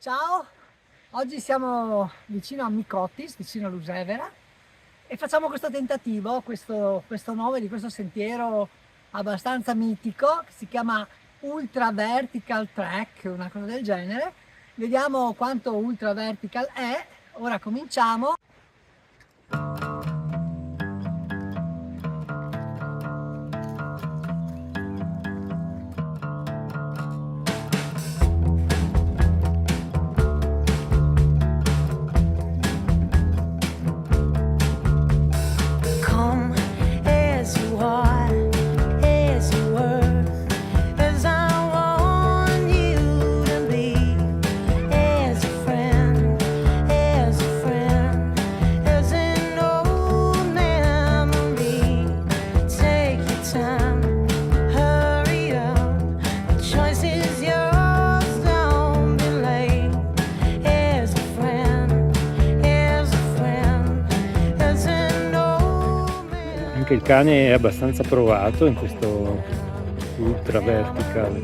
Ciao, oggi siamo vicino a Micottis, vicino all'Usevera, e facciamo questo tentativo, questo nome di questo sentiero abbastanza mitico che si chiama Ultra Vertical Track, una cosa del genere. Vediamo quanto ultra vertical è. Ora cominciamo. Anche il cane è abbastanza provato in questo ultra vertical.